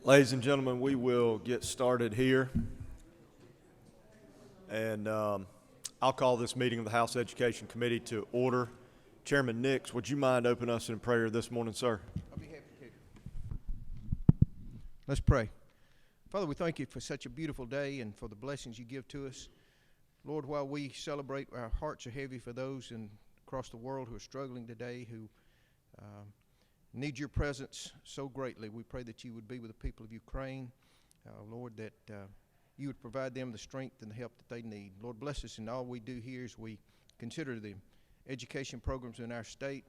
Ladies and gentlemen, we will get started here. And I'll call this meeting of the House Education Committee to order. Chairman Nix, would you mind opening us in prayer this morning, sir? I'll be happy to. Let's pray. Father, we thank you for such a beautiful day and for the blessings you give to us. Lord, while we celebrate, our hearts are heavy for those across the world who are struggling today, who need your presence so greatly. We pray that you would be with the people of Ukraine, Lord, that you would provide them the strength and the help that they need. Lord, bless us in all we do here as we consider the education programs in our state,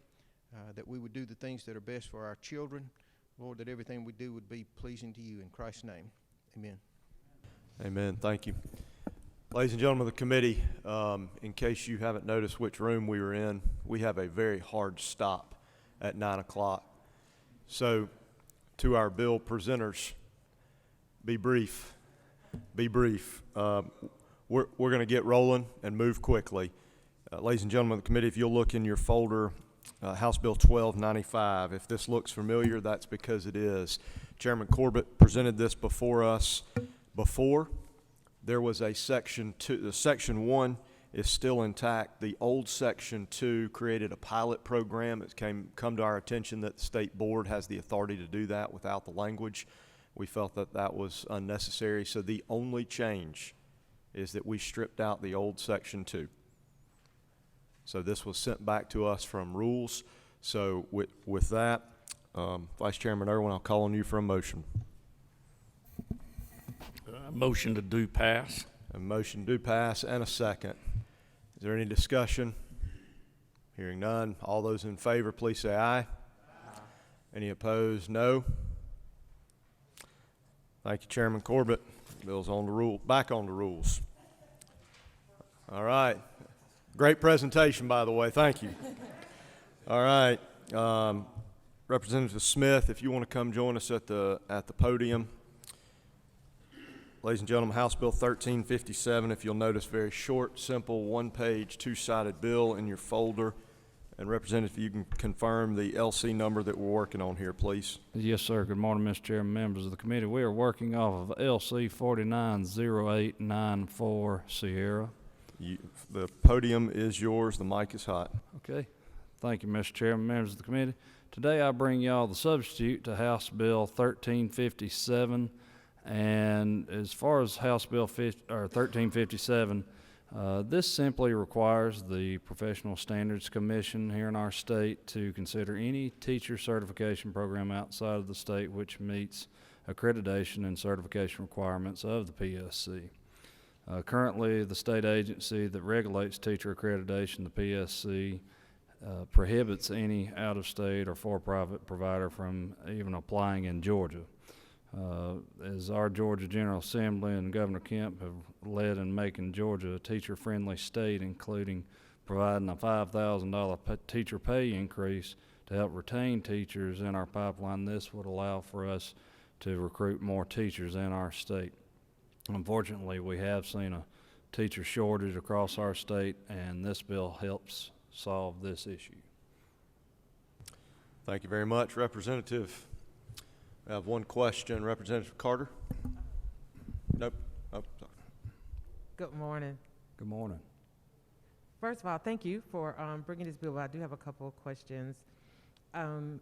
that we would do the things that are best for our children. Lord, that everything we do would be pleasing to you. In Christ's name, amen. Amen. Thank you. Ladies and gentlemen of the committee, in case you haven't noticed which room we were in, we have a very hard stop at 9 o'clock. So, to our bill presenters, be brief. Be brief. We're going to get rolling and move quickly. Ladies and gentlemen of the committee, if you'll look in your folder, House Bill 1295. If this looks familiar, that's because it is. Chairman Corbett presented this before us before. There was a Section 2. The Section 1 is still intact. The old Section 2 created a pilot program. It's come to our attention that the state board has the authority to do that without the language. We felt that that was unnecessary. So the only change is that we stripped out the old Section 2. So this was sent back to us from rules. So with that, Vice Chairman Irwin, I'll call on you for a motion. Motion to do pass. A motion do pass and a second. Is there any discussion? Hearing none. All those in favor, please say aye. Aye. Any opposed? No. Thank you, Chairman Corbett. Bill's on the rule. Back on the rules. All right. Great presentation, by the way. Thank you. All right. Representative Smith, if you want to come join us at the podium. Ladies and gentlemen, House Bill 1357, if you'll notice, very short, simple, one-page, two-sided bill in your folder. And Representative, you can confirm the LC number that we're working on here, please. Yes, sir. Good morning, Mr. Chairman, members of the committee. We are working off of LC 490894 Sierra. The podium is yours. The mic is hot. Okay. Thank you, Mr. Chairman, members of the committee. Today I bring y'all the substitute to House Bill 1357. And as far as House Bill 1357, this simply requires the Professional Standards Commission here in our state to consider any teacher certification program outside of the state which meets accreditation and certification requirements of the PSC. Currently, the state agency that regulates teacher accreditation, the PSC, prohibits any out-of-state or for-profit provider from even applying in Georgia. As our Georgia General Assembly and Governor Kemp have led in making Georgia a teacher-friendly state, including providing a $5,000 teacher pay increase to help retain teachers in our pipeline, this would allow for us to recruit more teachers in our state. Unfortunately, we have seen a teacher shortage across our state, and this bill helps solve this issue. Thank you very much, Representative. I have one question. Representative Carter? Nope. Oh, sorry. Good morning. Good morning. First of all, thank you for bringing this bill. I do have a couple of questions. I've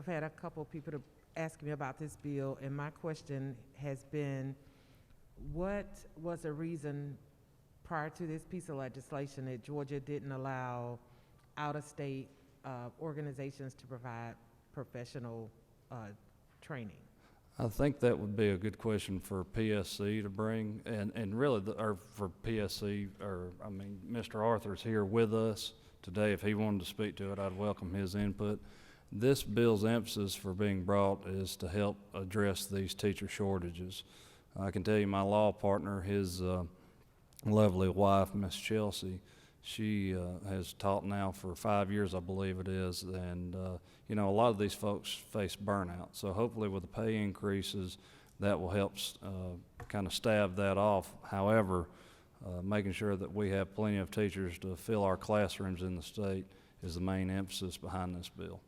had a couple of people to ask me about this bill, and my question has been, what was the reason prior to this piece of legislation that Georgia didn't allow out-of-state organizations to provide professional training? I think that would be a good question for PSC to bring, and really, or for PSC, Mr. Arthur's here with us today. If he wanted to speak to it, I'd welcome his input. This bill's emphasis for being brought is to help address these teacher shortages. I can tell you my law partner, his lovely wife, Miss Chelsea, she has taught now for 5 years, I believe it is, and you know, a lot of these folks face burnout. So hopefully with the pay increases, that will help kind of stave that off. However, making sure that we have plenty of teachers to fill our classrooms in the state is the main emphasis behind this bill.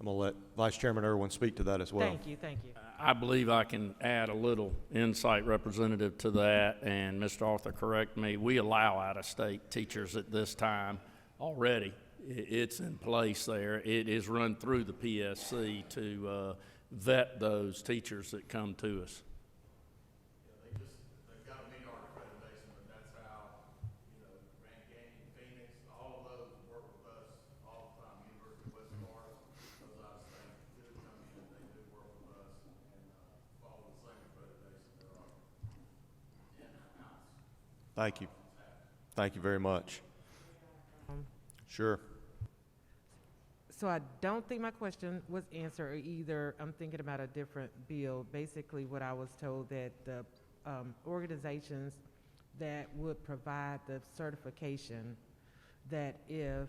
I'm going to let Vice Chairman Irwin speak to that as well. Thank you, thank you. I believe I can add a little insight, Representative, to that, and Mr. Arthur, correct me. We allow out-of-state teachers at this time already. It's in place there. It is run through the PSC to vet those teachers that come to us. They've got to meet our accreditation, but that's how, Grand Canyon, Phoenix, all of those work with us all the time. University of West Florida, those out of state do come in, they do work with us and follow the same accreditation there are in-house. Thank you. Thank you very much. Sure. So I don't think my question was answered, or either I'm thinking about a different bill. Basically, what I was told that the organizations that would provide the certification, that if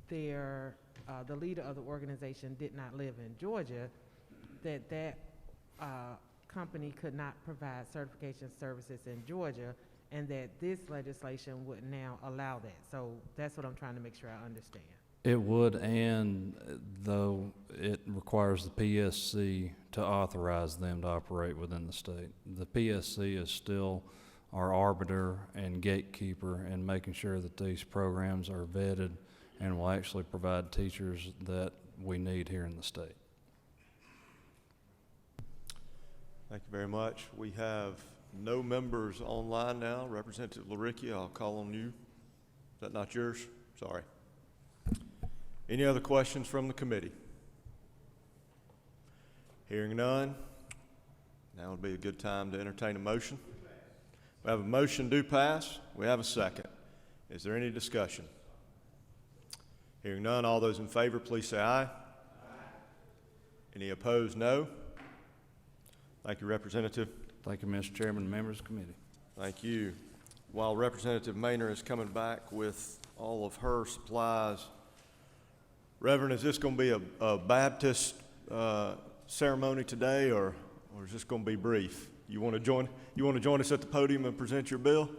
their the leader of the organization did not live in Georgia, that company could not provide certification services in Georgia, and that this legislation would now allow that. So that's what I'm trying to make sure I understand. It would, and though it requires the PSC to authorize them to operate within the state. The PSC is still our arbiter and gatekeeper in making sure that these programs are vetted and will actually provide teachers that we need here in the state. Thank you very much. We have no members online now. Representative Laricchia, I'll call on you. Is that not yours? Sorry. Any other questions from the committee? Hearing none, now would be a good time to entertain a motion. We have a motion to pass. We have a second. Is there any discussion? Hearing none, all those in favor, please say aye. Aye. Any opposed, no. Thank you, Representative. Thank you, Mr. Chairman and members of the committee. Thank you. While Representative Maynor is coming back with all of her supplies, Reverend, is this going to be a Baptist ceremony today, or is this going to be brief? You want to join us at the podium and present your bill?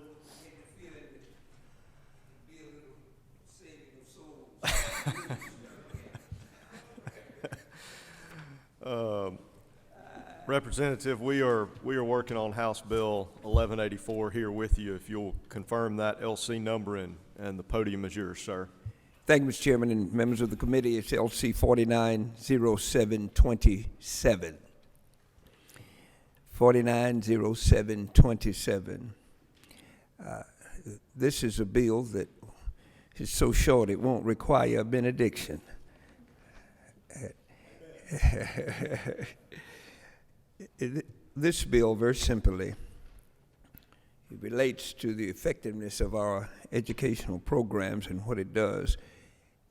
Representative, we are working on House Bill 1184 here with you. If you'll confirm that LC number and the podium is yours, sir. Thank you, Mr. Chairman and members of the committee. It's LC 490727. 490727. This is a bill that is so short it won't require a benediction. This bill, very simply, it relates to the effectiveness of our educational programs, and what it does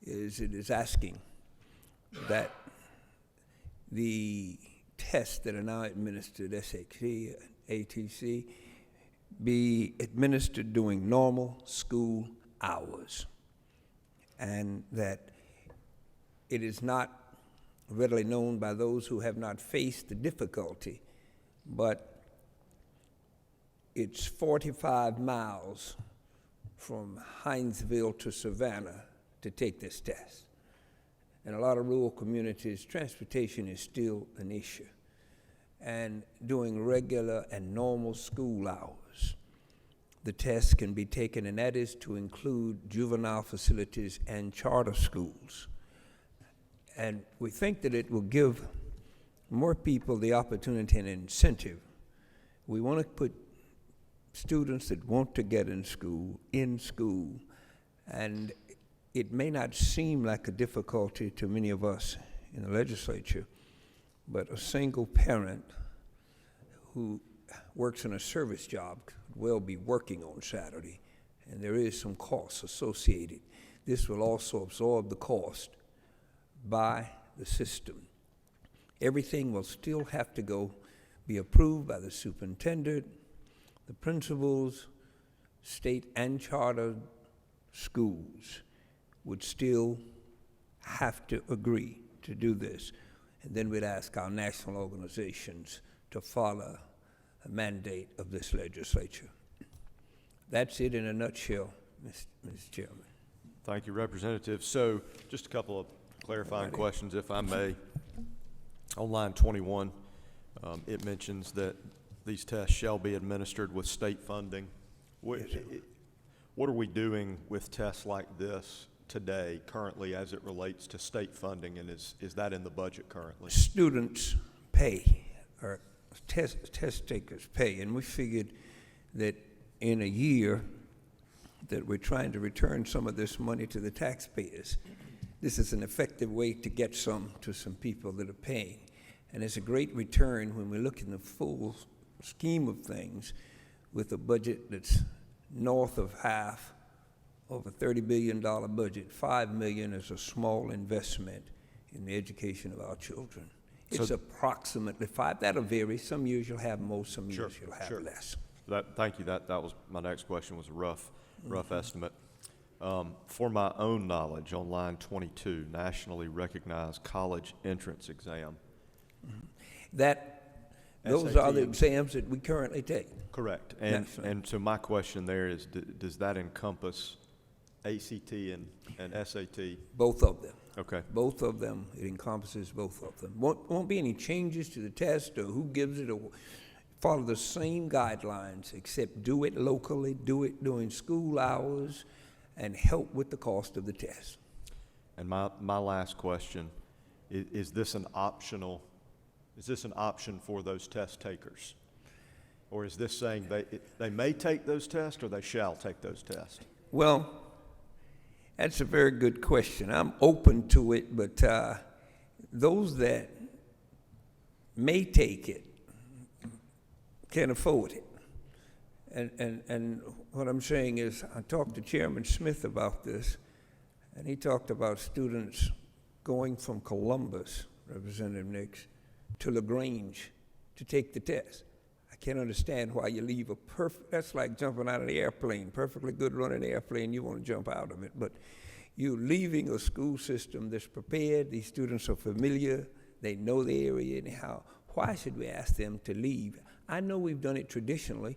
is it is asking that the tests that are now administered, SAT, ATC, be administered during normal school hours, and that it is not readily known by those who have not faced the difficulty, but it's 45 miles from Hinesville to Savannah to take this test. In a lot of rural communities, transportation is still an issue. And during regular and normal school hours, the test can be taken, and that is to include juvenile facilities and charter schools. And we think that it will give more people the opportunity and incentive. We want to put students that want to get in school, and it may not seem like a difficulty to many of us in the legislature, but a single parent who works in a service job could well be working on Saturday, and there is some costs associated. This will also absorb the cost by the system. Everything will still have to be approved by the superintendent, the principals, state and charter schools would still have to agree to do this. And then we'd ask our national organizations to follow a mandate of this legislature. That's it in a nutshell, Mr. Chairman. Thank you, Representative. So just a couple of clarifying questions, if I may. On line 21, It mentions that these tests shall be administered with state funding. What are we doing with tests like this today, currently, as it relates to state funding, and is that in the budget currently? Students pay, or test takers pay, and we figured that in a year that we're trying to return some of this money to the taxpayers. This is an effective way to get some to some people that are paying. And it's a great return when we look in the full scheme of things with a budget that's north of half of a $30 billion budget. $5 million is a small investment in the education of our children. It's So approximately $5. That'll vary. Some years you'll have more, some years you'll have less. Thank you. That was my next question, was a rough estimate. For my own knowledge, on line 22, nationally recognized college entrance exam. Those are the exams that we currently take. Correct. And so my question there is, does that encompass ACT and SAT? Both of them. Okay. Both of them. It encompasses both of them. Won't be any changes to the test or who gives it, or follow the same guidelines, except do it locally, do it during school hours, and help with the cost of the test. And my last question, is this an option for those test takers? Or is this saying they may take those tests or they shall take those tests? Well, that's a very good question. I'm open to it, but those that may take it can't afford it. And what I'm saying is, I talked to Chairman Smith about this, and he talked about students going from Columbus, Representative Nix, to LaGrange to take the test. I can't understand why you leave that's like jumping out of the airplane, perfectly good running airplane, you want to jump out of it, but you're leaving a school system that's prepared, these students are familiar, they know the area anyhow. Why should we ask them to leave? I know we've done it traditionally.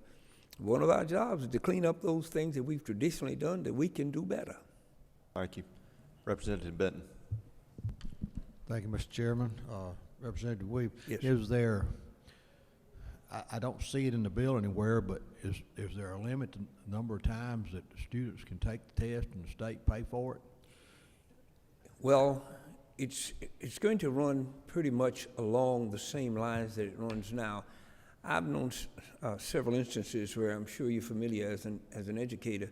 One of our jobs is to clean up those things that we've traditionally done that we can do better. Thank you. Representative Benton. Thank you, Mr. Chairman. Representative Williams. Yes. Is there, I don't see it in the bill anywhere, but is there a limit to the number of times that the students can take the test and the state pay for it? Well, it's going to run pretty much along the same lines that it runs now. I've known several instances where I'm sure you're familiar as an educator,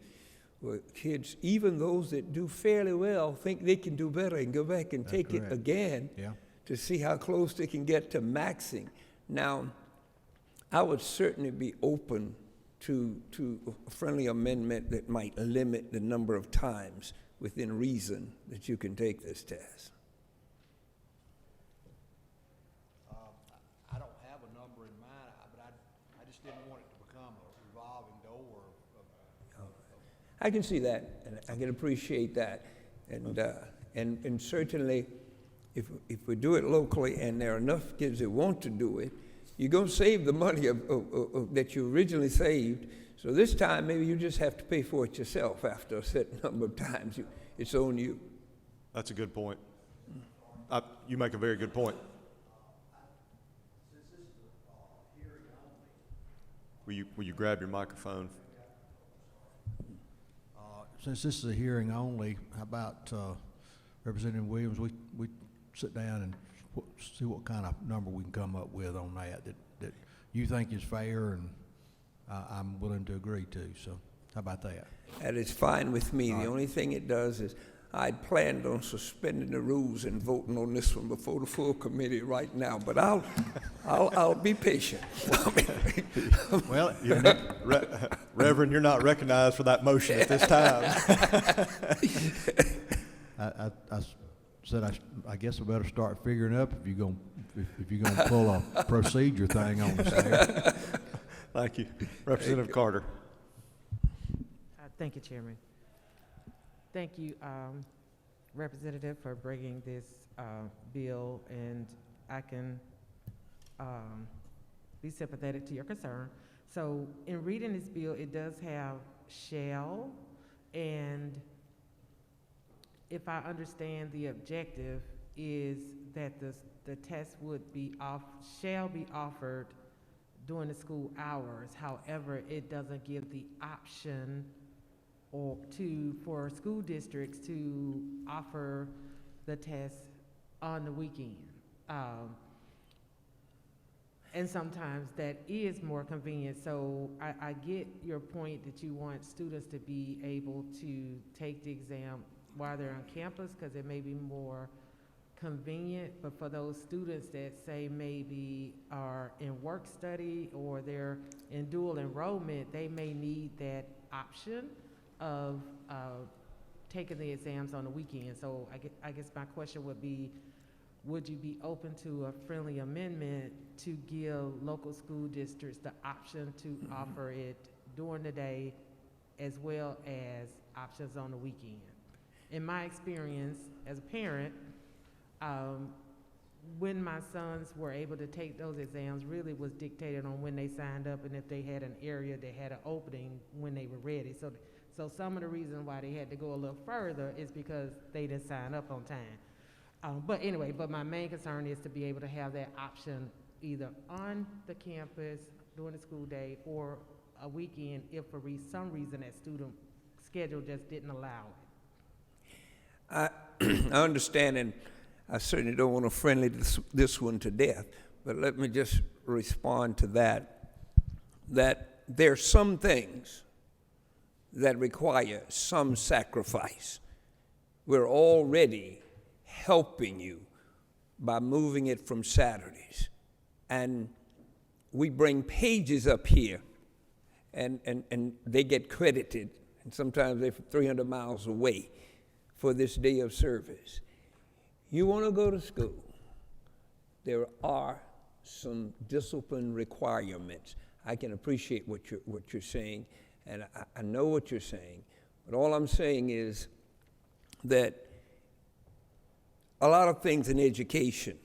where kids, even those that do fairly well, think they can do better and go back and take it again to see how close they can get to maxing. Now, I would certainly be open to a friendly amendment that might limit the number of times within reason that you can take this test. I don't have a number in mind, but I just didn't want it to become a revolving door. I can see that, and I can appreciate that, and certainly, if we do it locally and there are enough kids that want to do it, you're going to save the money that you originally saved. So this time, maybe you just have to pay for it yourself after a certain number of times. It's on you. That's a good point. You make a very good point. Will you grab your microphone? Since this is a hearing only, how about Representative Williams, we sit down and see what kind of number we can come up with on that you think is fair, and I'm willing to agree to. So how about that? That is fine with me. The only thing it does is I'd planned on suspending the rules and voting on this one before the full committee right now, but I'll be patient. Well, Reverend, you're not recognized for that motion at this time. I said I guess I better start figuring up if you're gonna pull a procedure thing on us there. Thank you. Representative Carter. Thank you, Chairman. Thank you, Representative, for bringing this bill, and I can be sympathetic to your concern. So in reading this bill, it does have shall, and if I understand the objective, is that the test shall be offered during the school hours. However, it doesn't give the option for school districts to offer the test on the weekend. And sometimes that is more convenient. So I get your point that you want students to be able to take the exam while they're on campus because it may be more convenient, but for those students that say maybe are in work study or they're in dual enrollment, they may need that option of taking the exams on the weekend. So I guess my question would be, would you be open to a friendly amendment to give local school districts the option to offer it during the day as well as options on the weekend? In my experience as a parent, when my sons were able to take those exams really was dictated on when they signed up and if they had an area that had an opening when they were ready. So some of the reason why they had to go a little further is because they didn't sign up on time. But anyway, my main concern is to be able to have that option either on the campus during the school day or a weekend if for some reason that student schedule just didn't allow it. I understand, and I certainly don't want to friendly this one to death, but let me just respond to that there are some things that require some sacrifice. We're already helping you by moving it from Saturdays. And we bring pages up here, and they get credited, and sometimes they're 300 miles away for this day of service. You want to go to school, there are some discipline requirements. I can appreciate what you're saying, and I know what you're saying, but all I'm saying is that a lot of things in education,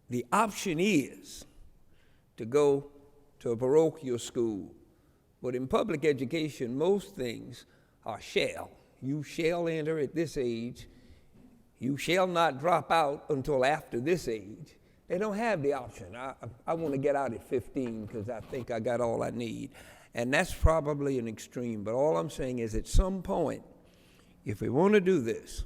the option is to go to a parochial school, but in public education, most things are shall. You shall enter at this age. You shall not drop out until after this age. They don't have the option. I want to get out at 15 because I think I got all I need. And that's probably an extreme, but all I'm saying is at some point, if we want to do this,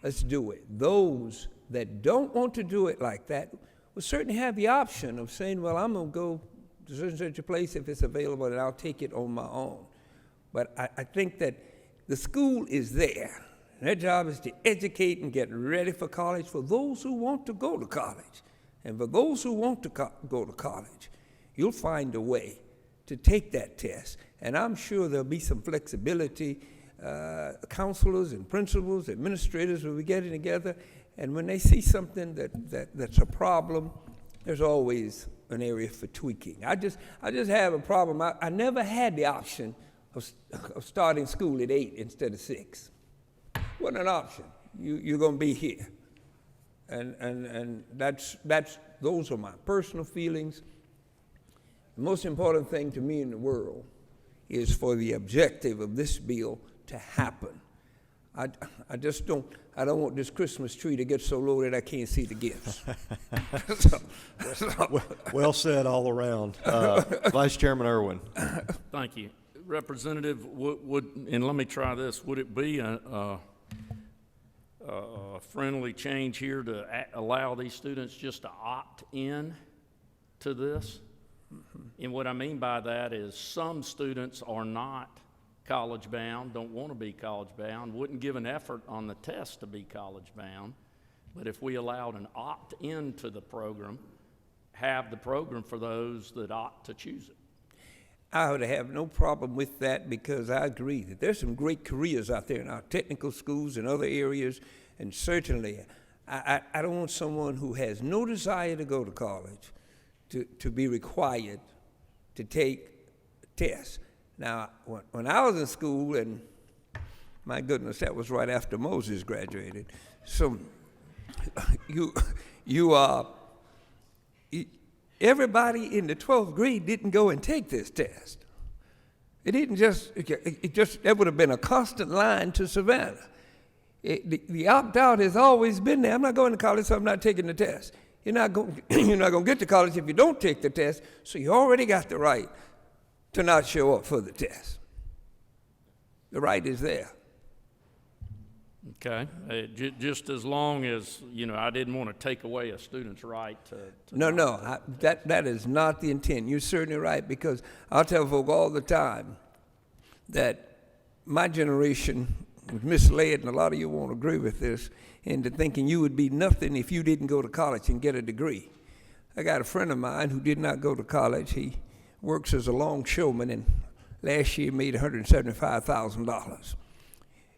let's do it. Those that don't want to do it like that will certainly have the option of saying, well, I'm going to go to such a place if it's available and I'll take it on my own. But I think that the school is there. Their job is to educate and get ready for college for those who want to go to college. And for those who want to go to college, you'll find a way to take that test. And I'm sure there'll be some flexibility. Counselors and principals, administrators will be getting together, and when they see something that's a problem, there's always an area for tweaking. I just have a problem. I never had the option of starting school at 8 instead of 6. Wasn't an option. You're going to be here, and those are my personal feelings. The most important thing to me in the world is for the objective of this bill to happen. I don't want this Christmas tree to get so low that I can't see the gifts. Well said all around. Vice Chairman Irwin. Thank you. Representative, and let me try this, would it be a friendly change here to allow these students just to opt in to this? And what I mean by that is some students are not college bound, don't want to be college bound, wouldn't give an effort on the test to be college bound. But if we allowed an opt in to the program, have the program for those that opt to choose it. I would have no problem with that because I agree that there's some great careers out there in our technical schools and other areas, and certainly I don't want someone who has no desire to go to college to be required to take tests. Now, when I was in school, and my goodness, that was right after Moses graduated, so everybody in the 12th grade didn't go and take this test. It didn't there would have been a constant line to Savannah. The opt-out has always been there. I'm not going to college, so I'm not taking the test. You're not going to get to college if you don't take the test, so you already got the right to not show up for the test. The right is there. Okay, just as long as, I didn't want to take away a student's right to No, that is not the intent. You're certainly right, because I'll tell folk all the time that my generation was misled, and a lot of you won't agree with this, into thinking you would be nothing if you didn't go to college and get a degree. I got a friend of mine who did not go to college. He works as a longshoreman, and last year made $175,000.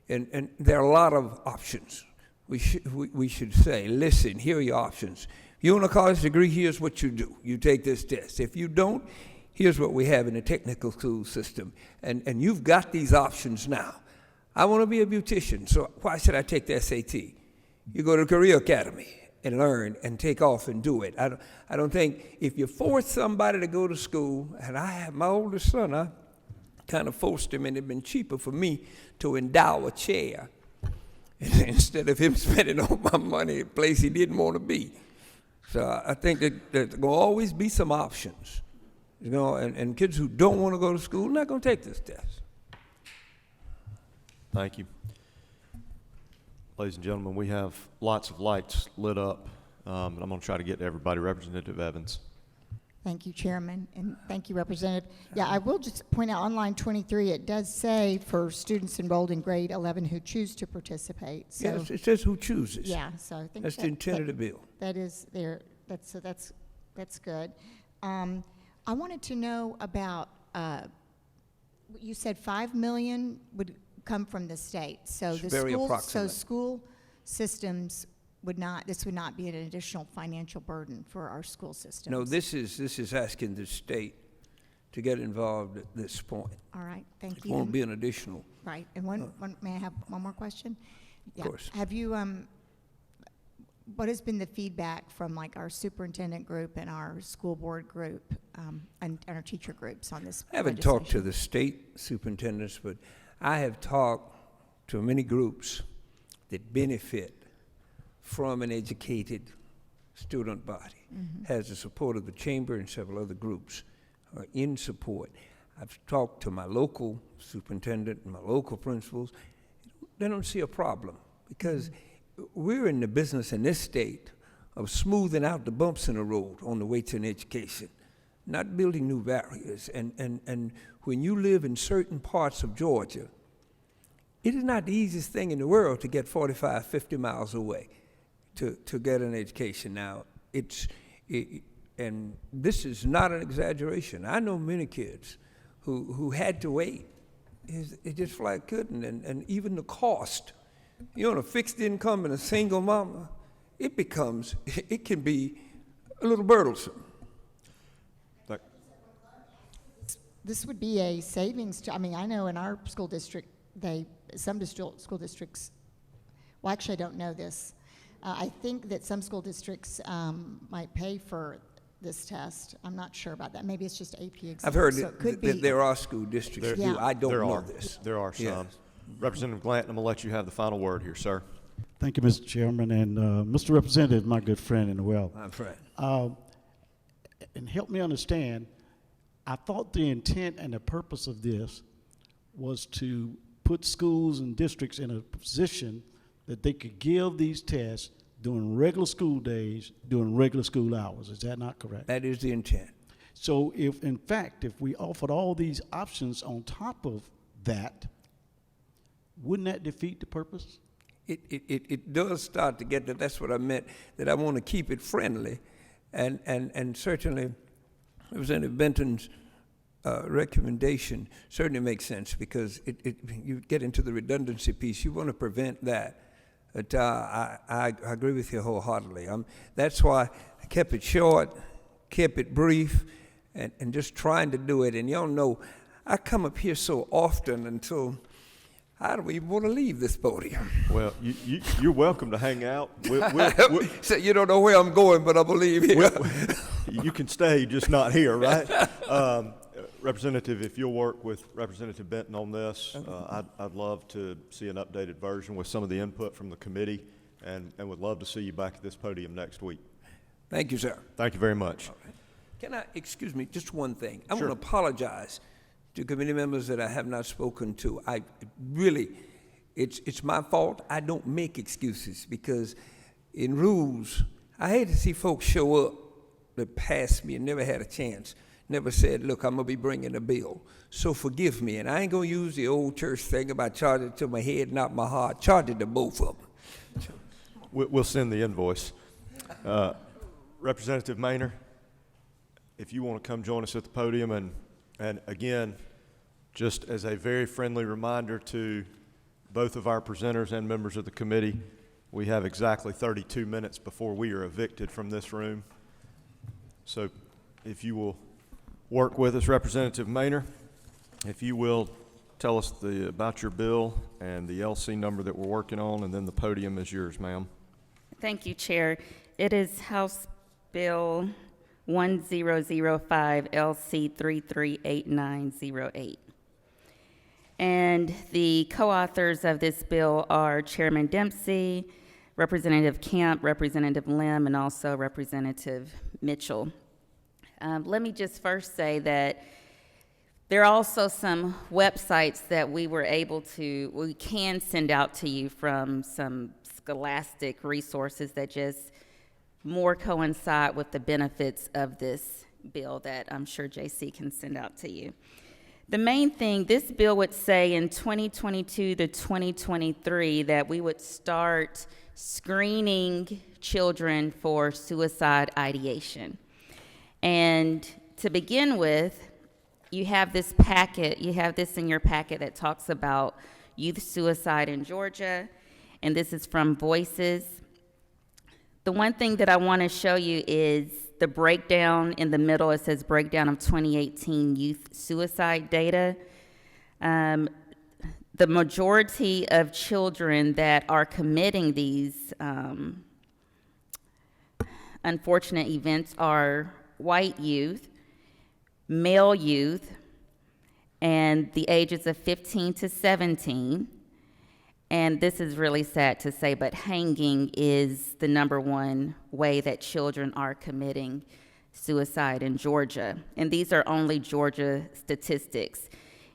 And there are a lot of options. We should say, listen, here are your options. If you want a college degree, here's what you do. You take this test. If you don't, here's what we have in the technical school system. And you've got these options now. I want to be a beautician, so why should I take the SAT? You go to the Career Academy and learn and take off and do it. I don't think if you force somebody to go to school, and I have my oldest son, I kind of forced him, and it'd been cheaper for me to endow a chair instead of him spending all my money at a place he didn't want to be. So I think that there's going to always be some options, and kids who don't want to go to school are not going to take this test. Thank you. Ladies and gentlemen, we have lots of lights lit up, and I'm going to try to get to everybody. Representative Evans. Thank you, Chairman, and thank you, Representative. Yeah, I will just point out on line 23, it does say for students enrolled in grade 11 who choose to participate. So, Yes, it says who chooses. yeah, so I think That's the intent of the bill. that is there. That's good. I wanted to know about. You said $5 million would come from the state. So It's the very schools, approximate. so school systems would not. This would not be an additional financial burden for our school systems. No, this is asking the state to get involved at this point. All right, thank It you. won't be an additional. Right, and may I have one more question? Of course. Have you, what has been the feedback from like our superintendent group and our school board group and our teacher groups on this I haven't talked to legislation? the state superintendents, but I have talked to many groups that benefit from an educated student body. Has the support of the chamber, and several other groups are in support. I've talked to my local superintendent and my local principals. They don't see a problem, because we're in the business in this state of smoothing out the bumps in the road on the way to an education, not building new barriers. And when you live in certain parts of Georgia, it is not the easiest thing in the world to get 45, 50 miles away to get an education. Now, and this is not an exaggeration. I know many kids who had to wait. It just flat couldn't, and even the cost. You're on a fixed income and a single mama, it can be a little burdensome. This would be a savings. I mean, I know in our school district, some school districts, well, actually, I don't know this. I think that some school districts might pay for this test. I'm not sure about that. Maybe it's just AP exams. I've heard so it could be. that there are school districts that do. Yeah. I don't There know are. this. There are some. Yeah. Representative Glanton, I'm going to let you have the final word here, sir. Thank you, Mr. Chairman, and Mr. Representative, my good friend and well. My friend. And help me understand, I thought the intent and the purpose of this was to put schools and districts in a position that they could give these tests during regular school days, during regular school hours. Is that not correct? That is the intent. So if, in fact, if we offered all these options on top of that, wouldn't that defeat the purpose? It does start to get that. That's what I meant, that I want to keep it friendly. And certainly, Representative Benton's recommendation certainly makes sense, because you get into the redundancy piece. You want to prevent that. But I agree with you wholeheartedly. That's why I kept it short, kept it brief, and just trying to do it. And y'all know, I come up here so often until I don't even want to leave this podium. Well, you're welcome to hang out. So you don't know where I'm going, but I believe here. You can stay, just not here, right? Representative, if you'll work with Representative Benton on this, I'd love to see an updated version with some of the input from the committee, and would love to see you back at this podium next week. Thank you, sir. Thank you very much. All right. Can I, excuse me, just one thing. I Sure. want to apologize to committee members that I have not spoken to. I really, it's my fault. I don't make excuses because in rules, I hate to see folks show up that passed me and never had a chance, never said, look, I'm going to be bringing a bill. So forgive me. And I ain't going to use the old church thing about charge it to my head, not my heart. Charge it to both of them. We'll send the invoice. Representative Maynor, if you want to come join us at the podium, and again, just as a very friendly reminder to both of our presenters and members of the committee, we have exactly 32 minutes before we are evicted from this room. So if you will work with us, Representative Maynor, if you will tell us about your bill and the LC number that we're working on, and then the podium is yours, ma'am. Thank you, Chair. It is House Bill 1005 LC 338908. And the co-authors of this bill are Chairman Dempsey, Representative Camp, Representative Lim, and also Representative Mitchell. Let me just first say that there are also some websites that we can send out to you from some scholastic resources that just more coincide with the benefits of this bill that I'm sure JC can send out to you. The main thing, this bill would say in 2022 to 2023 that we would start screening children for suicide ideation. And to begin with, you have this in your packet that talks about youth suicide in Georgia, and this is from Voices. The one thing that I want to show you is the breakdown in the middle. It says breakdown of 2018 youth suicide data. The majority of children that are committing these unfortunate events are white youth, male youth, and the ages of 15 to 17. And this is really sad to say, but hanging is the #1 way that children are committing suicide in Georgia. And these are only Georgia statistics.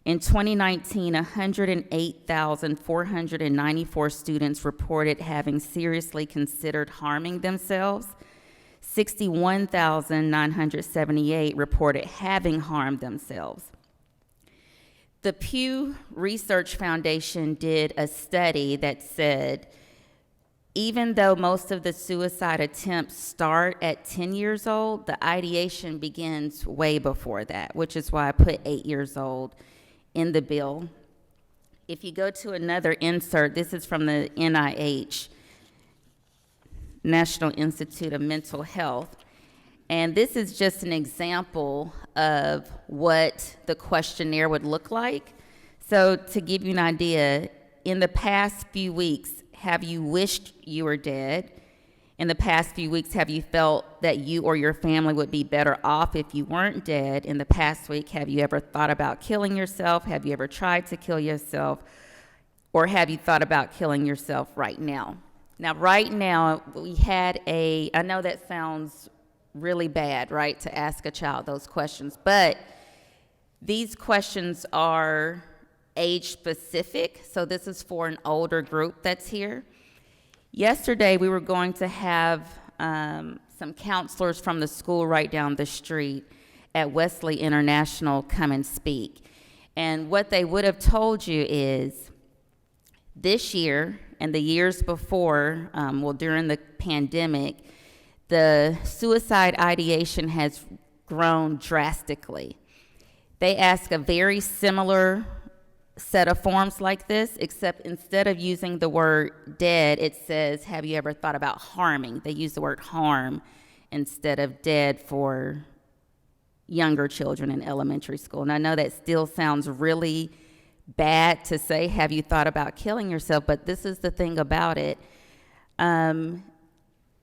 In 2019, 108,494 students reported having seriously considered harming themselves. 61,978 reported having harmed themselves. The Pew Research Foundation did a study that said, even though most of the suicide attempts start at 10 years old, the ideation begins way before that, which is why I put 8 years old in the bill. If you go to another insert, this is from the NIH, National Institute of Mental Health. And this is just an example of what the questionnaire would look like. So to give you an idea, in the past few weeks, have you wished you were dead? In the past few weeks, have you felt that you or your family would be better off if you weren't dead? In the past week, have you ever thought about killing yourself? Have you ever tried to kill yourself? Or have you thought about killing yourself right now? Now, right now, we had I know that sounds really bad, right, to ask a child those questions, but these questions are age specific, so this is for an older group that's here. Yesterday, we were going to have some counselors from the school right down the street at Wesley International come and speak. And what they would have told you is this year and the years before, during the pandemic, the suicide ideation has grown drastically. They ask a very similar set of forms like this, except instead of using the word dead, it says, have you ever thought about harming? They use the word harm instead of dead for younger children in elementary school. And I know that still sounds really bad to say, have you thought about killing yourself? But this is the thing about it.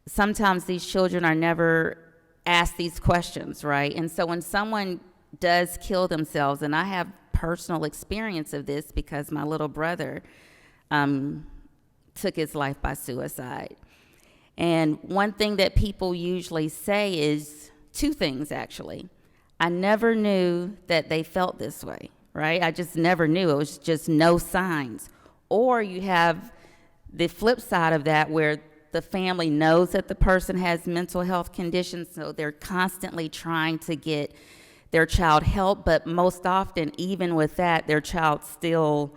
Sometimes these children are never asked these questions, right? And so when someone does kill themselves, and I have personal experience of this because my little brother took his life by suicide. And one thing that people usually say is two things, actually. I never knew that they felt this way, right? I just never knew. It was just no signs. Or you have the flip side of that where the family knows that the person has mental health conditions, so they're constantly trying to get their child help, but most often, even with that, their child still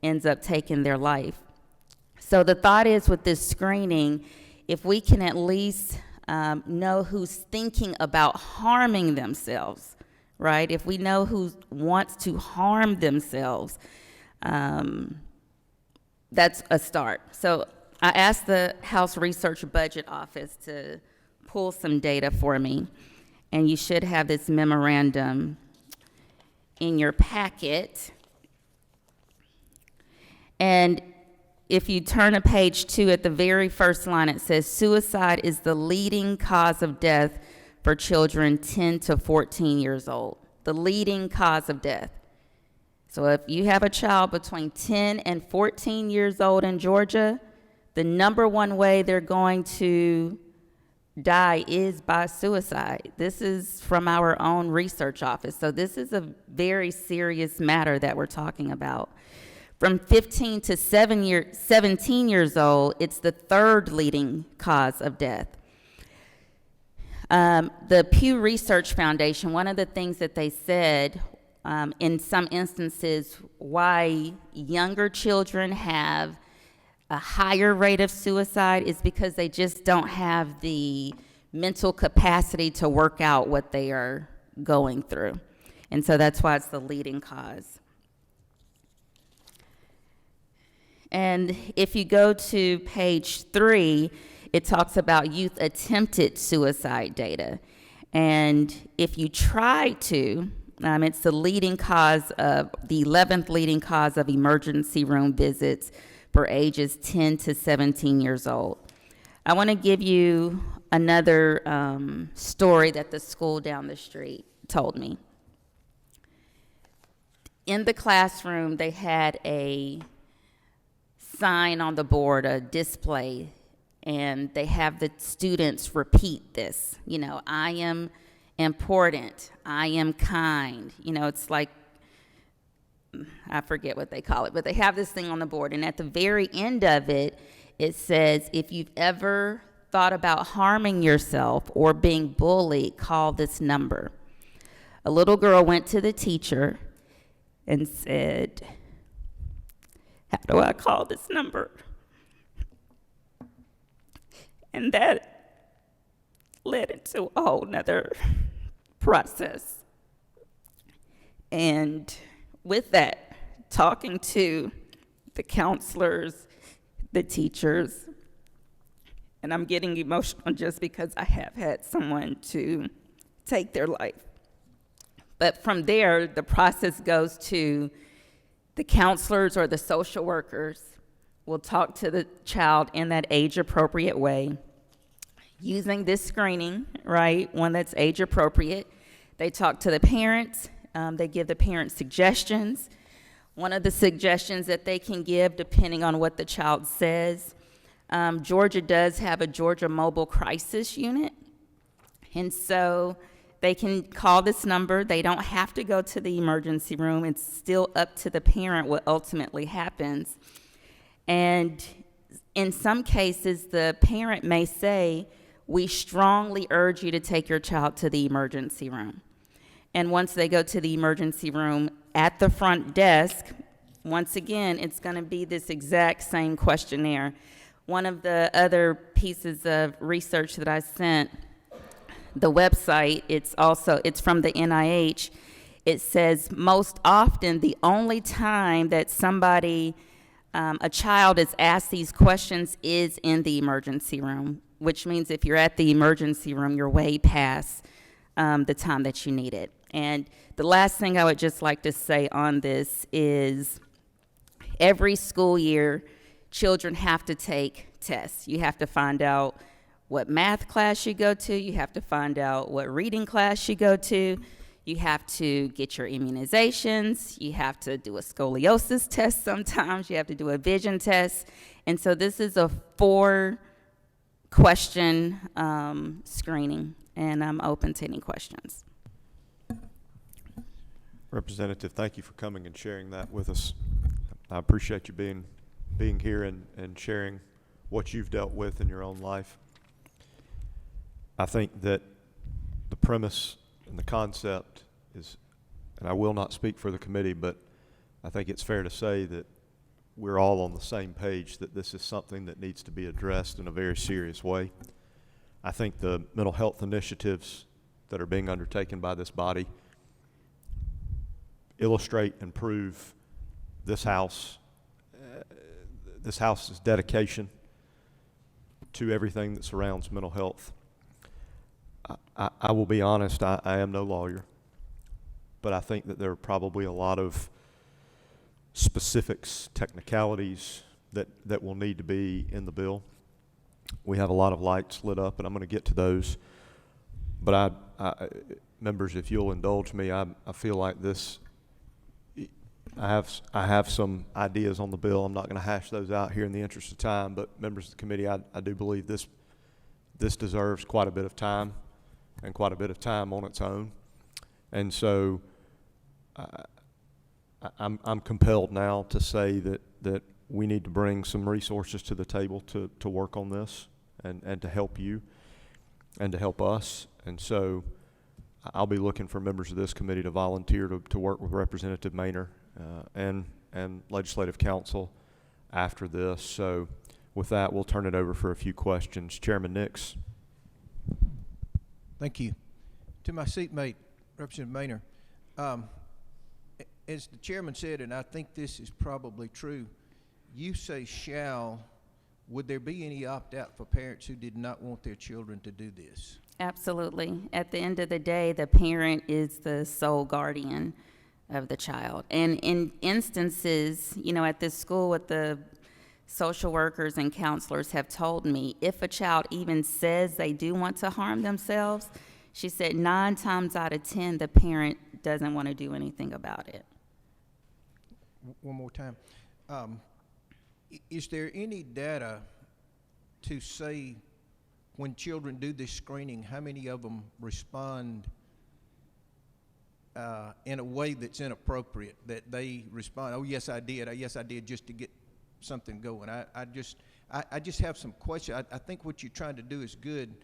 ends up taking their life. So the thought is with this screening, if we can at least know who's thinking about harming themselves, right? If we know who wants to harm themselves, that's a start. So I asked the House Research Budget Office to pull some data for me, and you should have this memorandum in your packet. And if you turn to page 2, at the very first line, it says, suicide is the leading cause of death for children 10 to 14 years old. The leading cause of death. So if you have a child between 10 and 14 years old in Georgia, the number one way they're going to die is by suicide. This is from our own research office. So this is a very serious matter that we're talking about. From 15 to 17 years old, it's the third leading cause of death. The Pew Research Foundation, one of the things that they said in some instances why younger children have a higher rate of suicide is because they just don't have the mental capacity to work out what they are going through. And so that's why it's the leading cause. And if you go to page 3, it talks about youth attempted suicide data. And if you try to, it's the leading cause of, the 11th leading cause of emergency room visits for ages 10 to 17 years old. I want to give you another story that the school down the street told me. In the classroom, they had a sign on the board, a display, and they have the students repeat this. You know, I am important, I am kind. You know, it's like, I forget what they call it, but they have this thing on the board, and at the very end of it, it says, if you've ever thought about harming yourself or being bullied, call this number. A little girl went to the teacher and said, how do I call this number? And that led into a whole nother process. And with that, talking to the counselors, the teachers, and I'm getting emotional just because I have had someone to take their life. But from there, the process goes to the counselors or the social workers will talk to the child in that age-appropriate way, using this screening, right, one that's age-appropriate. They talk to the parents. They give the parents suggestions. One of the suggestions that they can give, depending on what the child says, Georgia does have a Georgia Mobile Crisis Unit, and so they can call this number. They don't have to go to the emergency room. It's still up to the parent what ultimately happens. And in some cases, the parent may say, we strongly urge you to take your child to the emergency room. And once they go to the emergency room, at the front desk, once again, it's going to be this exact same questionnaire. One of the other pieces of research that I sent, the website, it's from the NIH. It says most often the only time that somebody, a child is asked these questions is in the emergency room, which means if you're at the emergency room, you're way past the time that you need it. And the last thing I would just like to say on this is every school year, children have to take tests. You have to find out what math class you go to. You have to find out what reading class you go to. You have to get your immunizations. You have to do a scoliosis test sometimes. You have to do a vision test. And so this is a 4-question screening, and I'm open to any questions. Representative, thank you for coming and sharing that with us. I appreciate you being here and sharing what you've dealt with in your own life. I think that the premise and the concept is, and I will not speak for the committee, but I think it's fair to say that we're all on the same page that this is something that needs to be addressed in a very serious way. I think the mental health initiatives that are being undertaken by this body illustrate and prove this house's dedication to everything that surrounds mental health. I will be honest, I am no lawyer, but I think that there are probably a lot of specifics, technicalities that will need to be in the bill. We have a lot of lights lit up, and I'm going to get to those. But members, if you'll indulge me, I feel like this. I have some ideas on the bill. I'm not going to hash those out here in the interest of time. But members of the committee, I do believe this deserves quite a bit of time, and quite a bit of time on its own. And so I'm compelled now to say that we need to bring some resources to the table to work on this and to help you and to help us. And so I'll be looking for members of this committee to volunteer to work with Representative Maynor and Legislative Council after this. So with that, we'll turn it over for a few questions. Chairman Nix. Thank you. To my seatmate, Representative Maynor, as the chairman said, and I think this is probably true, you say shall. Would there be any opt-out for parents who did not want their children to do this? Absolutely. At the end of the day, the parent is the sole guardian of the child. And in instances, at this school, what the social workers and counselors have told me, if a child even says they do want to harm themselves, she said 9 times out of 10, the parent doesn't want to do anything about it. One more time. Is there any data to say when children do this screening, how many of them respond in a way that's inappropriate, that they respond, oh, yes, I did, just to get something going? I just have some questions. I think what you're trying to do is good,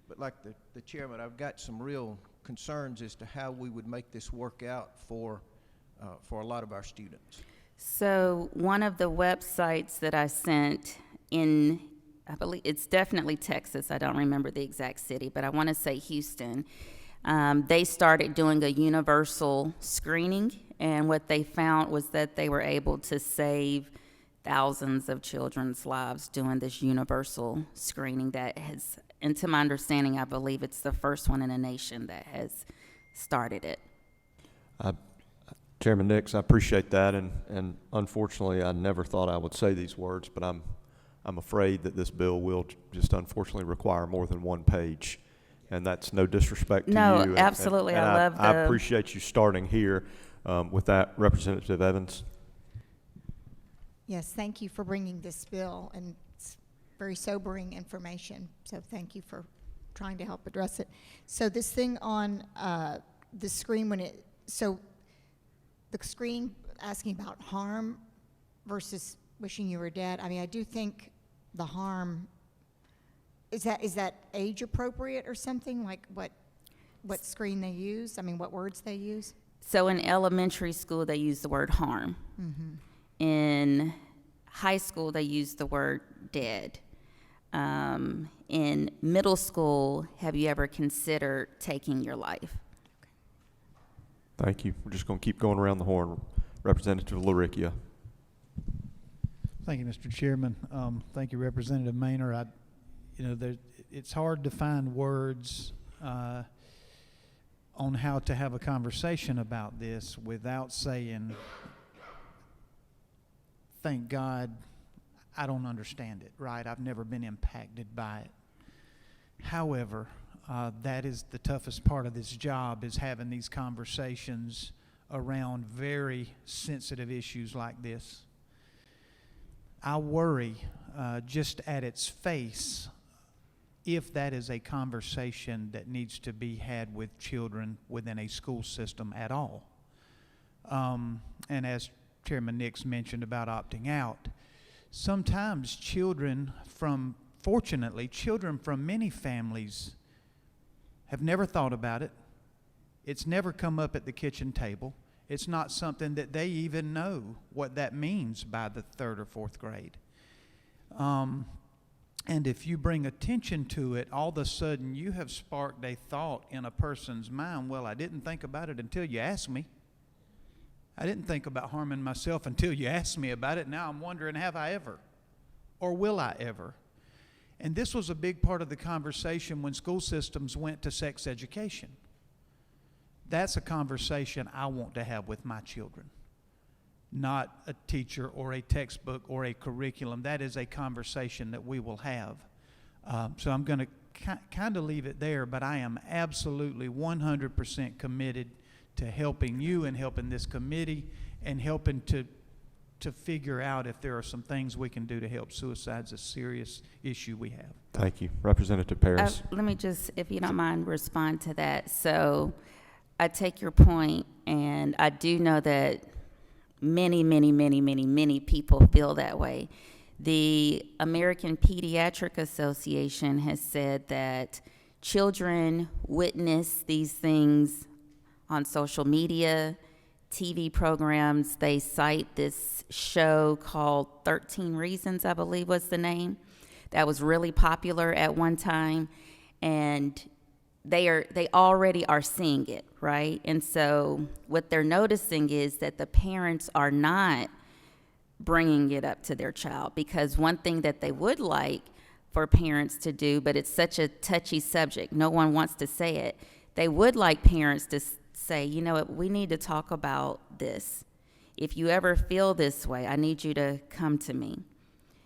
but like the chairman, I've got some real concerns as to how we would make this work out for a lot of our students. So one of the websites that I sent in, I believe it's definitely Texas, I don't remember the exact city, but I want to say Houston, they started doing a universal screening, and what they found was that they were able to save thousands of children's lives doing this universal screening that has, and to my understanding, I believe it's the first one in the nation that has started it. Chairman Nix, I appreciate that, and unfortunately, I never thought I would say these words, but I'm afraid that this bill will just unfortunately require more than one page, and that's no disrespect to you. No, absolutely. I appreciate you starting here with that, Representative Evans. Yes, thank you for bringing this bill, and it's very sobering information, so thank you for trying to help address it. So this thing on the screen, the screen asking about harm versus wishing you were dead, I mean, I do think the harm, is that age appropriate or something? Like what screen they use? I mean, what words they use? So in elementary school, they use the word harm. Mm-hmm. In high school, they use the word dead. In middle school, have you ever considered taking your life? Thank you. We're just going to keep going around the horn. Representative LaRicchia. Thank you, Mr. Chairman. Thank you, Representative Maynor. It's hard to find words on how to have a conversation about this without saying, thank God I don't understand it, right? I've never been impacted by it. However, that is the toughest part of this job, is having these conversations around very sensitive issues like this. I worry, just at its face, if that is a conversation that needs to be had with children within a school system at all. And as Chairman Nix mentioned about opting out, sometimes fortunately, children from many families have never thought about it. It's never come up at the kitchen table. It's not something that they even know what that means by the 3rd or 4th grade. And if you bring attention to it, all of a sudden you have sparked a thought in a person's mind. Well, I didn't think about it until you asked me. I didn't think about harming myself until you asked me about it. Now I'm wondering, have I ever? Or will I ever? And this was a big part of the conversation when school systems went to sex education. That's a conversation I want to have with my children, not a teacher or a textbook or a curriculum. That is a conversation that we will have. So I'm going to kind of leave it there, but I am absolutely 100% committed to helping you and helping this committee and helping to figure out if there are some things we can do to help. Suicide's a serious issue we have. Thank you. Representative Paris. Let me just, if you don't mind, respond to that. So I take your point, and I do know that many people feel that way. The American Pediatric Association has said that children witness these things on social media, TV programs. They cite this show called 13 Reasons, I believe was the name, that was really popular at one time, and they already are seeing it, right? And so what they're noticing is that the parents are not bringing it up to their child, because one thing that they would like for parents to do, but it's such a touchy subject, no one wants to say it, they would like parents to say, you know what, we need to talk about this. If you ever feel this way, I need you to come to me.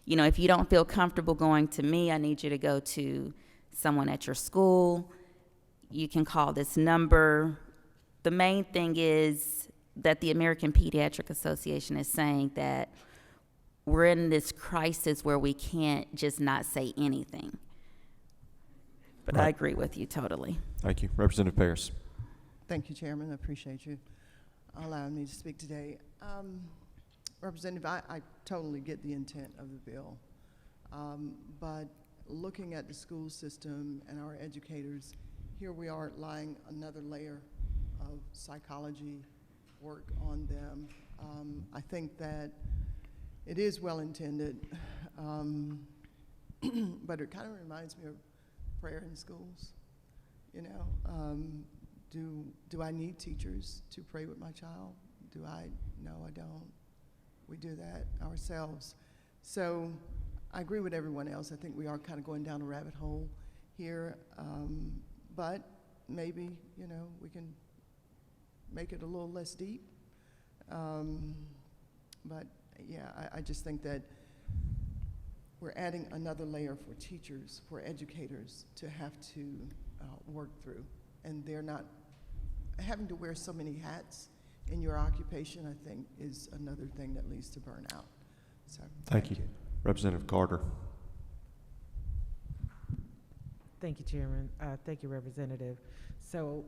You know, if you don't feel comfortable going to me, I need you to go to someone at your school. You can call this number. The main thing is that the American Pediatric Association is saying that we're in this crisis where we can't just not say anything. But Right. I agree with you totally. Thank you. Representative Paris. Thank you, Chairman. I appreciate you allowing me to speak today. Representative, I totally get the intent of the bill, but looking at the school system and our educators, here we are laying another layer of psychology work on them. I think that it is well-intended, but it kind of reminds me of prayer in schools. You know, do I need teachers to pray with my child? No, I don't. We do that ourselves. So I agree with everyone else. I think we are kind of going down a rabbit hole here, but maybe, you know, we can make it a little less deep. But yeah, I just think that we're adding another layer for teachers, for educators to have to work through. And they're not having to wear so many hats in your occupation, I think, is another thing that leads to burnout. So Thank you. Representative Carter. Thank you, Chairman. Thank you, Representative. So,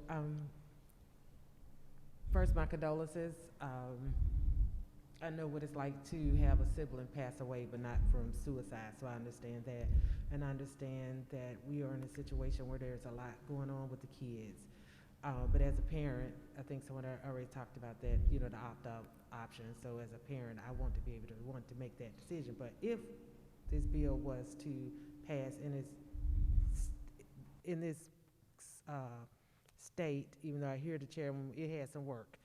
first, my condolences. I know what it's like to have a sibling pass away, but not from suicide, so I understand that. And I understand that we are in a situation where there's a lot going on with the kids. But as a parent, I think someone already talked about that, you know, the opt-out option. So as a parent, I want to be able to make that decision. But if this bill was to pass in this state, even though I hear the chairman, it has some work.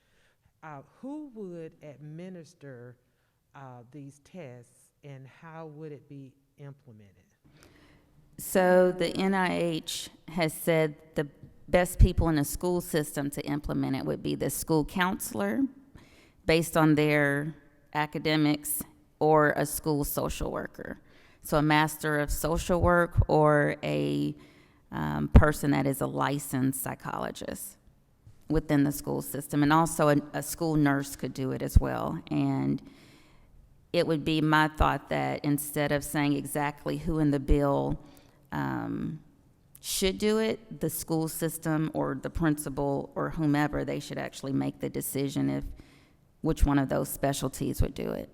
Who would administer these tests, and how would it be implemented? So the NIH has said the best people in the school system to implement it would be the school counselor, based on their academics, or a school social worker. So a master of social work or a person that is a licensed psychologist within the school system, and also a school nurse could do it as well. And it would be my thought that instead of saying exactly who in the bill should do it, the school system or the principal or whomever, they should actually make the decision if which one of those specialties would do it.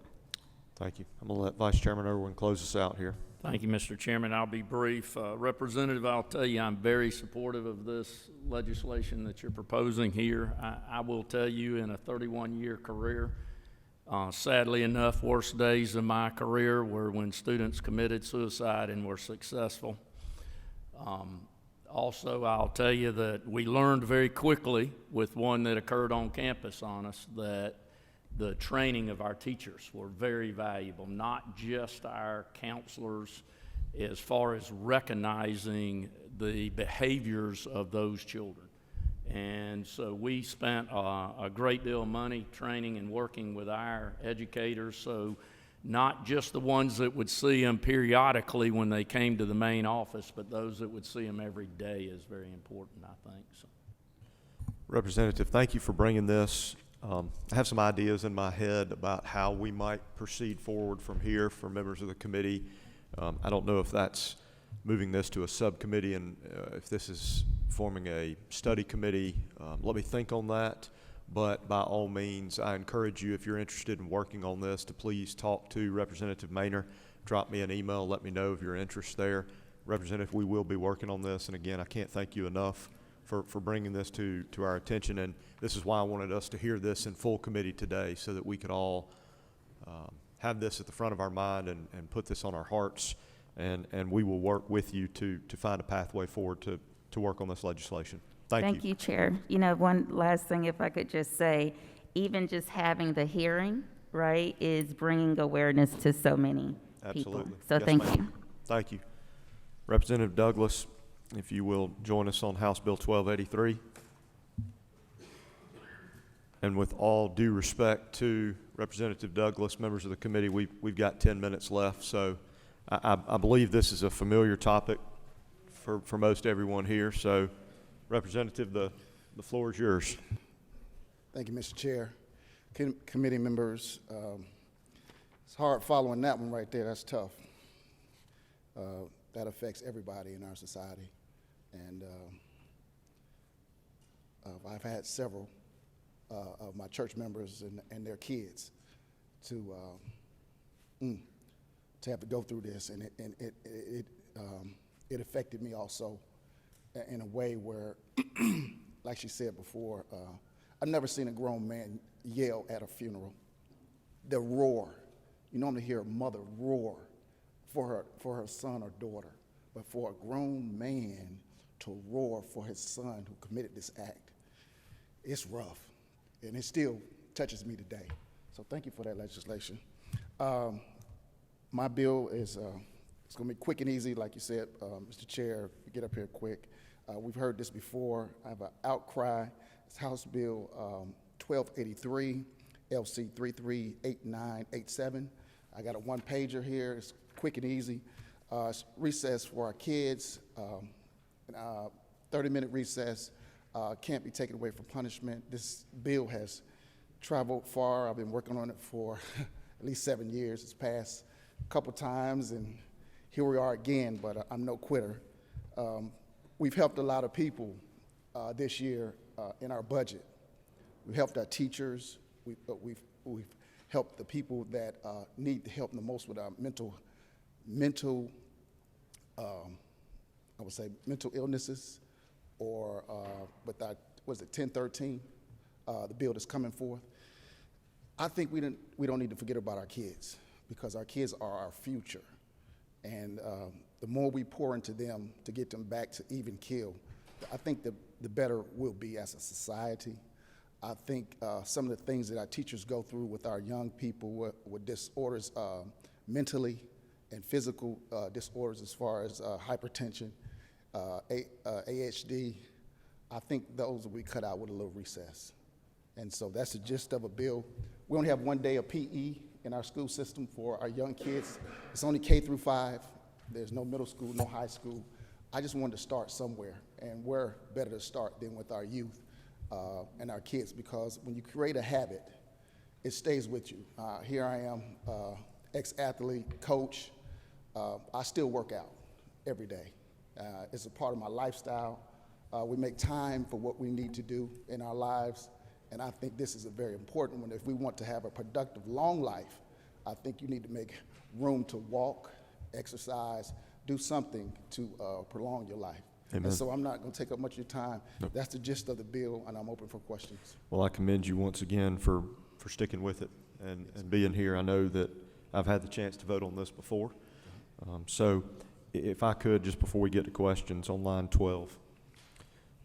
Thank you. I'm going to let Vice Chairman Irwin close us out here. Thank you, Mr. Chairman. I'll be brief. Representative, I'll tell you, I'm very supportive of this legislation that you're proposing here. I will tell you, in a 31-year career, sadly enough, worst days of my career were when students committed suicide and were successful. Also, I'll tell you that we learned very quickly with one that occurred on campus on us that the training of our teachers were very valuable, not just our counselors, as far as recognizing the behaviors of those children. And so we spent a great deal of money training and working with our educators, so not just the ones that would see them periodically when they came to the main office, but those that would see them every day is very important, I think. So. Representative, thank you for bringing this. I have some ideas in my head about how we might proceed forward from here for members of the committee. I don't know if that's moving this to a subcommittee and if this is forming a study committee. Let me think on that. But by all means, I encourage you, if you're interested in working on this, to please talk to Representative Maynor. Drop me an email, let me know of your interest there. Representative, we will be working on this, and again, I can't thank you enough for bringing this to our attention, and this is why I wanted us to hear this in full committee today, so that we could all have this at the front of our mind and put this on our hearts, and we will work with you to find a pathway forward to work on this legislation. Thank you, Chair. You know, one last thing, if I could just say, even just having the hearing, right, is bringing awareness to so many Absolutely. people. So Yes, thank ma'am. you. Thank you. Representative Douglas, if you will join us on House Bill 1283. And with all due respect to Representative Douglas, members of the committee, we've got 10 minutes left. So I believe this is a familiar topic for most everyone here. So Representative, the floor is yours. Thank you, Mr. Chair. Committee members, it's hard following that one right there. That's tough. That affects everybody in our society. And I've had several of my church members and their kids to have to go through this, and it affected me also in a way where, like she said before, I've never seen a grown man yell at a funeral. The roar. You normally hear a mother roar for her son or daughter, but for a grown man to roar for his son who committed this act, it's rough, and it still touches me today. So thank you for that legislation. My bill is it's going to be quick and easy, like you said, Mr. Chair. Get up here quick. We've heard this before. I have an outcry. It's House Bill 1283, LC 338987. I got a one-pager here. It's quick and easy. Recess for our kids, 30-minute recess, can't be taken away for punishment. This bill has traveled far. I've been working on it for at least 7 years. It's passed a couple times, and here we are again, but I'm no quitter. We've helped a lot of people this year in our budget. We've helped our teachers. We've helped the people that need the help the most with our mental I would say mental illnesses, or with our, was it 1013, the bill that's coming forth. I think we don't need to forget about our kids, because our kids are our future. And the more we pour into them to get them back to even keel, I think the better we'll be as a society. I think some of the things that our teachers go through with our young people with disorders, mentally and physical disorders, as far as hypertension, ADHD, I think those will be cut out with a little recess. And so that's the gist of a bill. We only have 1 day of PE in our school system for our young kids. It's only K through 5. There's no middle school, no high school. I just wanted to start somewhere, and where better to start than with our youth and our kids, because when you create a habit, it stays with you. Here I am, ex-athlete, coach. I still work out every day. It's a part of my lifestyle. We make time for what we need to do in our lives, and I think this is a very important one. If we want to have a productive, long life, I think you need to make room to walk, exercise, do something to prolong your life. Amen. And so I'm not going to take up much of your time. Nope. That's the gist of the bill, and I'm open for questions. Well, I commend you once again for sticking with it and being here. I know that I've had the chance to vote on this before. So if I could, just before we get to questions, on line 12,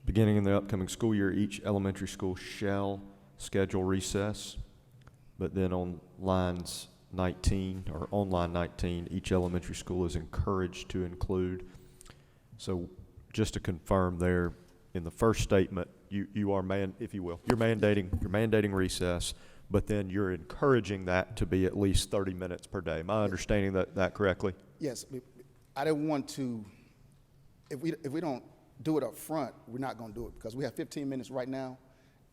beginning in the upcoming school year, each elementary school shall schedule recess, but then on lines 19, or on line 19, each elementary school is encouraged to include. So just to confirm there, in the first statement, you are, if you will, you're mandating recess, but then you're encouraging that to be at least 30 minutes per day. Am I understanding that correctly? Yes. I didn't want to, if we don't do it up front, we're not going to do it, because we have 15 minutes right now,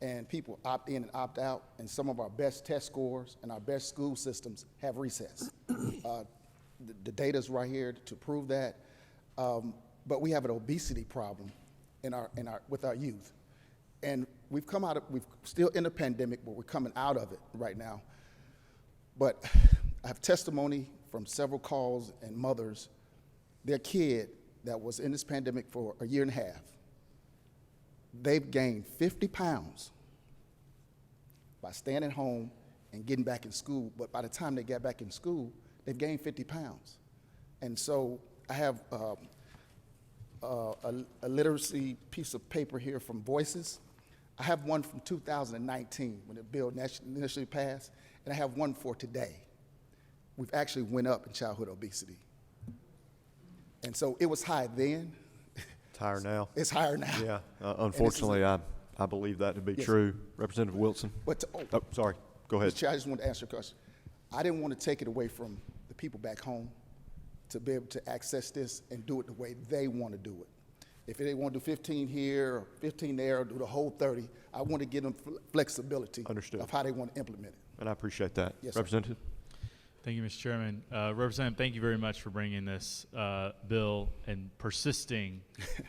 and people opt in and opt out, and some of our best test scores and our best school systems have recess. The data's right here to prove that, but we have an obesity problem with our youth. And we're still in a pandemic, but we're coming out of it right now. But I have testimony from several calls and mothers. Their kid that was in this pandemic for a year and a half, they've gained 50 pounds by staying at home and getting back in school. But by the time they get back in school, they've gained 50 pounds. And so I have a literacy piece of paper here from Voices. I have one from 2019 when the bill initially passed, and I have one for today. We've actually went up in childhood obesity. And so it was high then. It's higher now. It's higher now. Yeah, unfortunately, I believe that to be true. Representative Wilson. But sorry, go ahead. Mr. Chair, I just wanted to answer your question. I didn't want to take it away from the people back home to be able to access this and do it the way they want to do it. If they want to do 15 here or 15 there or do the whole 30, I want to give them flexibility of how they want to implement it. And I appreciate that. Yes, sir. Representative? Thank you, Mr. Chairman. Representative, thank you very much for bringing this bill and persisting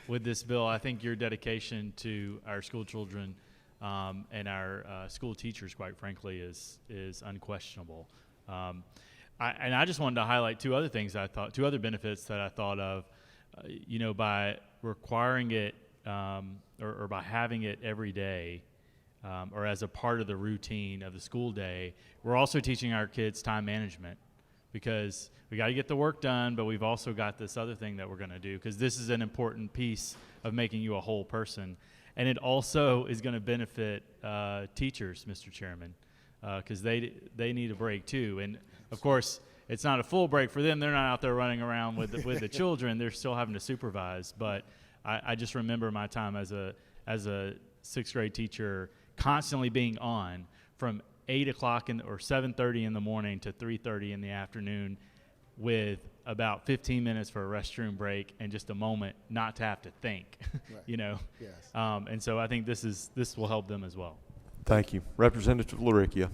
with this bill. I think your dedication to our school children and our school teachers, quite frankly, is unquestionable. And I just wanted to highlight two other benefits that I thought of. By requiring it or by having it every day or as a part of the routine of the school day, we're also teaching our kids time management, because we got to get the work done, but we've also got this other thing that we're going to do, because this is an important piece of making you a whole person. And it also is going to benefit teachers, Mr. Chairman, because they need a break too. And of course, it's not a full break for them. They're not out there running around with the children. They're still having to supervise. But I just remember my time as a sixth grade teacher constantly being on from 8 o'clock or 7:30 in the morning to 3:30 in the afternoon, with about 15 minutes for a restroom break and just a moment not to have to think. Right. Yes. And so I think this will help them as well. Thank you. Representative LaRicchia.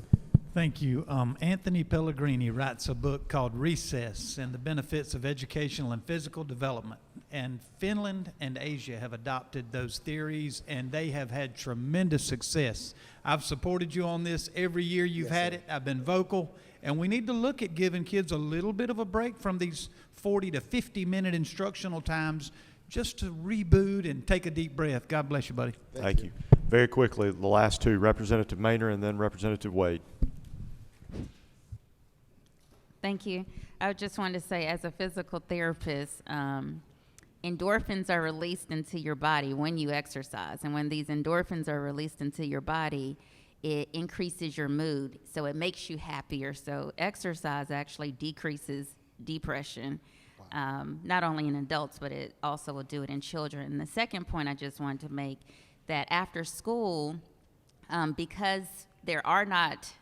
Thank you. Anthony Pellegrini writes a book called Recess and the Benefits of Educational and Physical Development. And Finland and Asia have adopted those theories, and they have had tremendous success. I've supported you on this every year you've had it. I've been vocal. And we need to look at giving kids a little bit of a break from these 40 to 50-minute instructional times, just to reboot and take a deep breath. God bless you, buddy. Thank you. Very quickly, the last two, Representative Maynor and then Representative Wade. Thank you. I just wanted to say, as a physical therapist, endorphins are released into your body when you exercise. And when these endorphins are released into your body, it increases your mood. So it makes you happier. So exercise actually decreases depression, not only in adults, but it also will do it in children. And the second point I just wanted to make, that after school, because there are not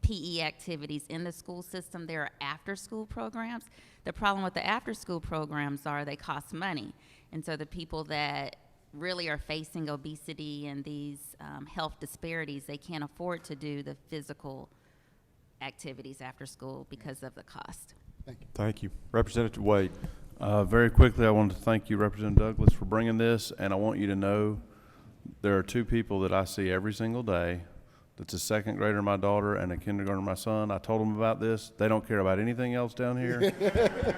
PE activities in the school system, there are after-school programs. The problem with the after-school programs are they cost money. And so the people that really are facing obesity and these health disparities, they can't afford to do the physical activities after school because of the cost. Thank you. Representative Wade. Very quickly, I wanted to thank you, Representative Douglas, for bringing this, and I want you to know there are two people that I see every single day. That's a second grader, my daughter, and a kindergartner, my son. I told them about this. They don't care about anything else down here.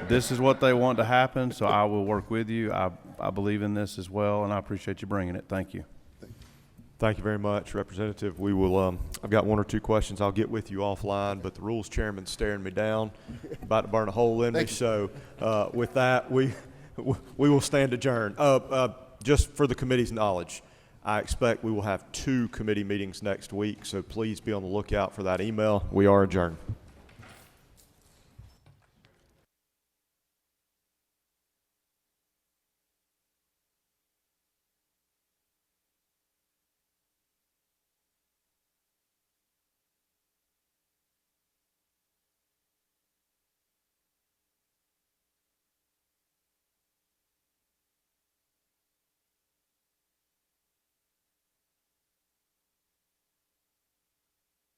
This is what they want to happen, so I will work with you. I believe in this as well, and I appreciate you bringing it. Thank you. Thank you very much, Representative. We will, I've got one or two questions. I'll get with you offline, but the rules chairman's staring me down, about to burn a hole in me. So with that, we will stand adjourned. Just for the committee's knowledge, I expect we will have 2 committee meetings next week, so please be on the lookout for that email. We are adjourned.